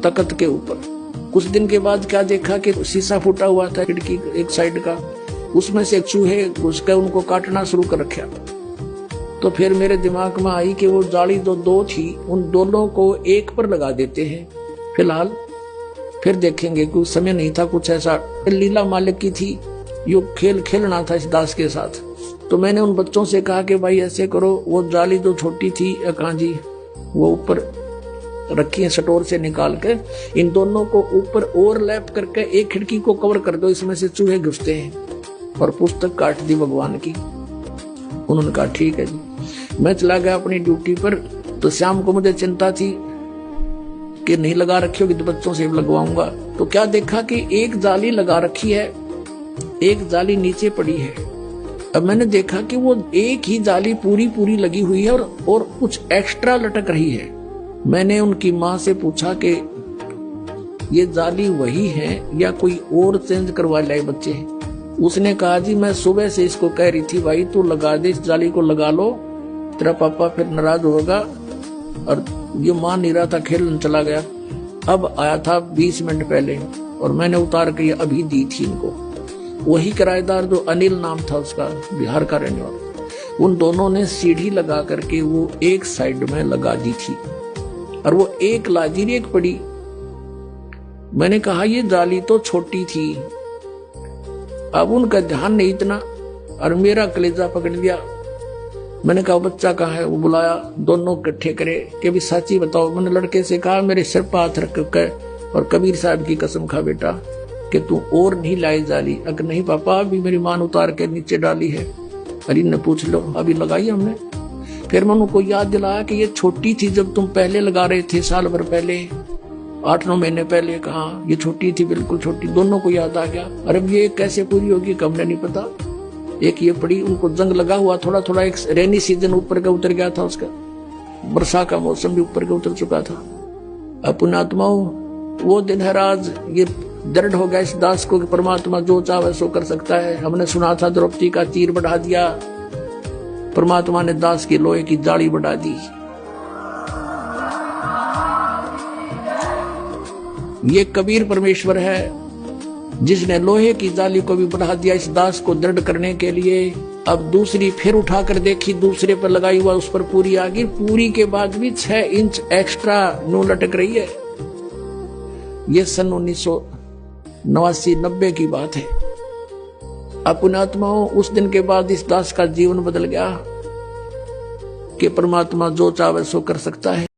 तख्त के ऊपर। कुछ दिन के बाद क्या देखा कि शीशा फूटा हुआ था खिड़की एक साइड का, उसमें से चूहे घुस कर उनको काटना शुरू कर रखा। तो फिर मेरे दिमाग में आई कि वो जाली जो दो थी उन दोनों को एक पर लगा देते हैं फिलहाल, फिर देखेंगे। कुछ समय नहीं था, कुछ ऐसा लीला मालिक की थी, यो खेल खेलना था इस दास के साथ। तो मैंने उन बच्चों से कहा कि भाई ऐसे करो, वो जाली जो छोटी थी कांजी वो ऊपर रखी है स्टोर से निकाल कर, इन दोनों को ऊपर ओवरलैप करके एक खिड़की को कवर कर दो, इसमें से चूहे घुसते हैं। और पुस्तक काट दी भगवान की। उन्होंने कहा ठीक है जी। मैं चला गया अपनी ड्यूटी पर। तो शाम को मुझे चिंता थी कि नहीं लगा रखी होगी तो बच्चों से लगवाऊंगा। तो क्या देखा कि एक जाली लगा रखी है, एक जाली नीचे पड़ी है। अब मैंने देखा कि वो एक ही जाली पूरी पूरी लगी हुई है और कुछ एक्स्ट्रा लटक रही है। मैंने उनकी माँ से पूछा कि ये जाली वही है या कोई और चेंज करवा लाए बच्चे। उसने कहा जी मैं सुबह से इसको कह रही थी भाई तू लगा दे, इस जाली को लगा लो, तेरा पापा फिर नाराज होगा। और ये मान नहीं रहा था, खेलने चला गया। अब आया था 20 मिनट पहले और मैंने उतार के अभी दी थी इनको। वही किराएदार जो अनिल नाम था उसका, बिहार का रहने वाला, उन दोनों ने सीढ़ी लगा करके वो एक साइड में लगा दी थी और वो एक लाजीर एक पड़ी। मैंने कहा ये जाली तो छोटी थी। अब उनका ध्यान नहीं इतना और मेरा कलेजा पकड़ लिया। मैंने कहा बच्चा कहाँ है? वो बुलाया, दोनों इकट्ठे करे कि भी सच्ची बताओ। मैंने लड़के से कहा मेरे सिर पर हाथ रख कर और कबीर साहब की कसम खा बेटा कि तू और नहीं लाई जाली। अगर नहीं पापा अभी मेरी मान उतार के नीचे डाली है। अरे ने पूछ लो, अभी लगाई हमने। फिर मैं उनको याद दिलाया कि ये छोटी थी जब तुम पहले लगा रहे थे, साल भर पहले, 8-9 महीने पहले। कहा ये छोटी थी, बिल्कुल छोटी। दोनों को याद आ गया। अरे ये कैसे पूरी होगी हमने नहीं पता। एक ये पड़ी, उनको जंग लगा हुआ थोड़ा थोड़ा। एक रेनी सीजन ऊपर का उतर गया था उसका, वर्षा का मौसम भी ऊपर का उतर चुका था। अब पुण्यात्माओं वो दिन है आज। ये दर्द हो गया इस दास को कि परमात्मा जो चाहे सो कर सकता है। हमने सुना था द्रौपदी का तीर बढ़ा दिया, परमात्मा ने दास की लोहे की जाली बढ़ा दी। ये कबीर परमेश्वर है जिसने लोहे की जाली को भी बढ़ा दिया इस दास को दृढ़ करने के लिए। अब दूसरी फिर उठाकर देखी, दूसरे पर लगाई हुआ, उस पर पूरी आ गई। पूरी के बाद भी 6 इंच एक्स्ट्रा नू लटक रही है। ये सन 1989-90 की बात है। पुण्यात्माओं उस दिन के बाद इस दास का जीवन बदल गया कि परमात्मा जो चाहे सो कर सकता है।